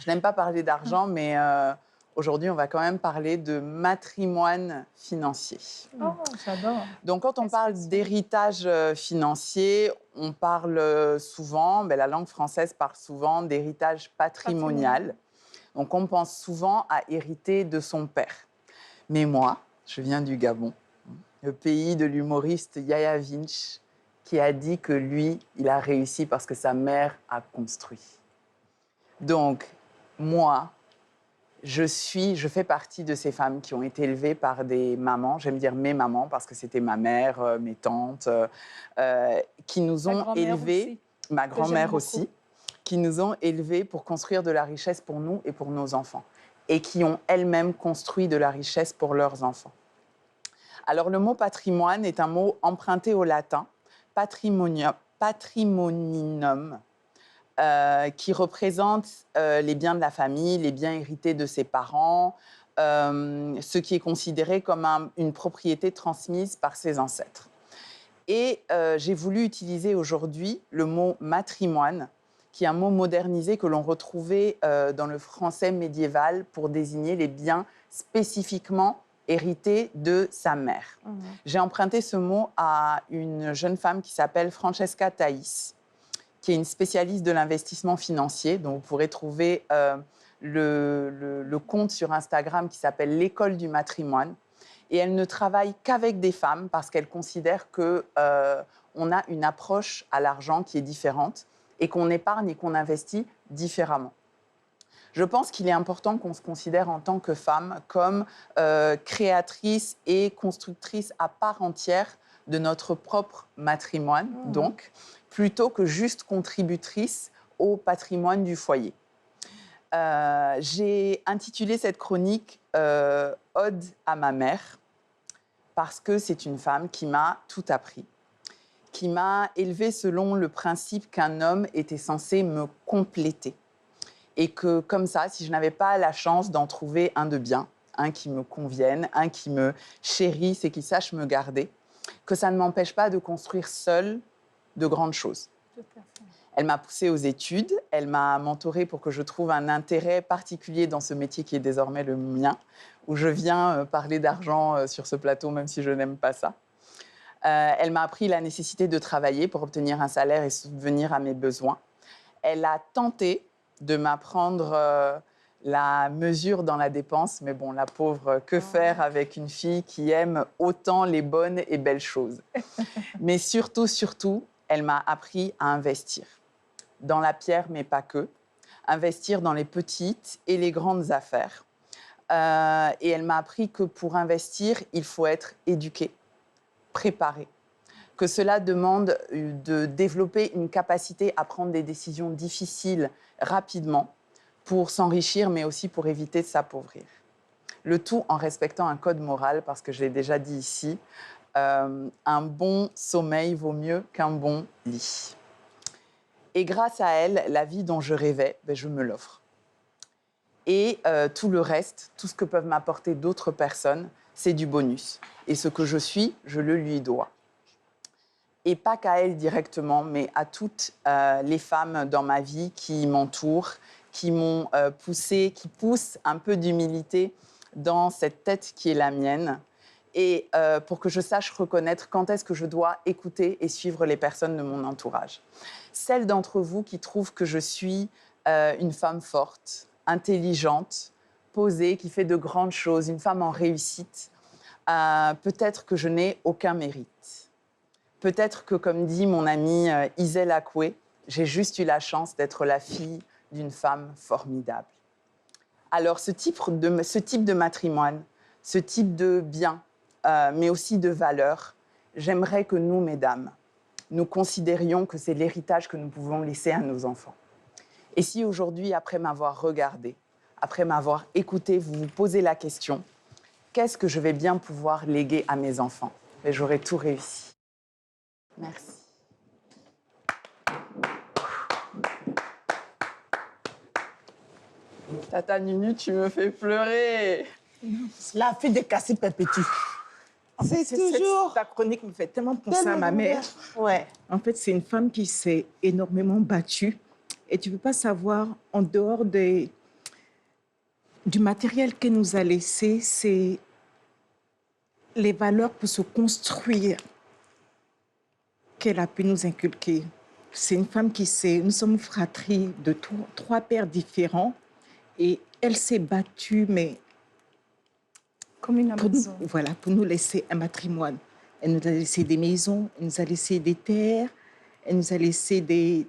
Je n'aime pas parler d'argent, mais aujourd'hui, on va quand même parler de matrimoine financier. Oh, j'adore. Donc, quand on parle d'héritage financier, on parle souvent, la langue française parle souvent d'héritage patrimonial. Donc, on pense souvent à hériter de son père. Mais moi, je viens du Gabon, le pays de l'humoriste Yaya Vinch, qui a dit que lui, il a réussi parce que sa mère a construit. Donc, moi, je fais partie de ces femmes qui ont été élevées par des mamans, j'aime dire mes mamans parce que c'était ma mère, mes tantes, qui nous ont élevées, ma grand-mère aussi, qui nous ont élevées pour construire de la richesse pour nous et pour nos enfants, et qui ont elles-mêmes construit de la richesse pour leurs enfants. Alors le mot patrimoine est un mot emprunté au latin, patrimoninum, qui représente les biens de la famille, les biens hérités de ses parents, ce qui est considéré comme une propriété transmise par ses ancêtres. Et j'ai voulu utiliser aujourd'hui le mot matrimoine, qui est un mot modernisé que l'on retrouvait dans le français médiéval pour désigner les biens spécifiquement hérités de sa mère. J'ai emprunté ce mot à une jeune femme qui s'appelle Francesca Thaïs, qui est une spécialiste de l'investissement financier, dont vous pourrez trouver le compte sur Instagram qui s'appelle l'École du matrimoine. Et elle ne travaille qu'avec des femmes parce qu'elle considère qu'on a une approche à l'argent qui est différente et qu'on épargne et qu'on investit différemment. Je pense qu'il est important qu'on se considère en tant que femme comme créatrice et constructrice à part entière de notre propre matrimoine, donc, plutôt que juste contributrice au patrimoine du foyer. J'ai intitulé cette chronique Ode à ma mère, parce que c'est une femme qui m'a tout appris, qui m'a élevée selon le principe qu'un homme était censé me compléter. Et que comme ça, si je n'avais pas la chance d'en trouver un de bien, un qui me convienne, un qui me chérisse et qui sache me garder, que ça ne m'empêche pas de construire seule de grandes choses. Elle m'a poussée aux études, elle m'a mentorée pour que je trouve un intérêt particulier dans ce métier qui est désormais le mien, où je viens parler d'argent sur ce plateau, même si je n'aime pas ça. Elle m'a appris la nécessité de travailler pour obtenir un salaire et subvenir à mes besoins. Elle a tenté de m'apprendre la mesure dans la dépense, mais bon, la pauvre, que faire avec une fille qui aime autant les bonnes et belles choses. Mais surtout, elle m'a appris à investir. Dans la pierre, mais pas que. Investir dans les petites et les grandes affaires. Et elle m'a appris que pour investir, il faut être éduqué, préparé. Que cela demande de développer une capacité à prendre des décisions difficiles rapidement pour s'enrichir, mais aussi pour éviter de s'appauvrir. Le tout en respectant un code moral, parce que je l'ai déjà dit ici, un bon sommeil vaut mieux qu'un bon lit. Et grâce à elle, la vie dont je rêvais, je me l'offre. Et tout le reste, tout ce que peuvent m'apporter d'autres personnes, c'est du bonus. Et ce que je suis, je le lui dois. Et pas qu'à elle directement, mais à toutes les femmes dans ma vie qui m'entourent, qui m'ont poussée, qui poussent un peu d'humilité dans cette tête qui est la mienne. Et pour que je sache reconnaître quand est-ce que je dois écouter et suivre les personnes de mon entourage. Celles d'entre vous qui trouvent que je suis une femme forte, intelligente, posée, qui fait de grandes choses, une femme en réussite, peut-être que je n'ai aucun mérite. Peut-être que, comme dit mon amie Isel Akwe, j'ai juste eu la chance d'être la fille d'une femme formidable. Alors, ce type de matrimoine, ce type de bien, mais aussi de valeurs, j'aimerais que nous, mesdames, nous considérions que c'est l'héritage que nous pouvons laisser à nos enfants. Et si aujourd'hui, après m'avoir regardé, après m'avoir écouté, vous vous posez la question, qu'est-ce que je vais bien pouvoir léguer à mes enfants? Et j'aurai tout réussi. Merci. Tata Nunu, tu me fais pleurer. La fille de Cassie Perpétue. C'est toujours... Ta chronique me fait tellement penser à ma mère. Ouais. En fait, c'est une femme qui s'est énormément battue. Et tu ne peux pas savoir, en dehors des du matériel qu'elle nous a laissé, c'est les valeurs pour se construire qu'elle a pu nous inculquer. C'est une femme qui sait, nous sommes fratries de trois pères différents et elle s'est battue, mais Comme une pour nous, Amazone. voilà, pour nous laisser un patrimoine. Elle nous a laissé des maisons, elle nous a laissé des terres, elle nous a laissé des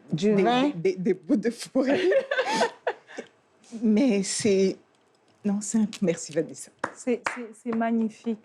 bouts de forêt. Mais c'est... Non, c'est un... Merci Vanessa. C'est magnifique.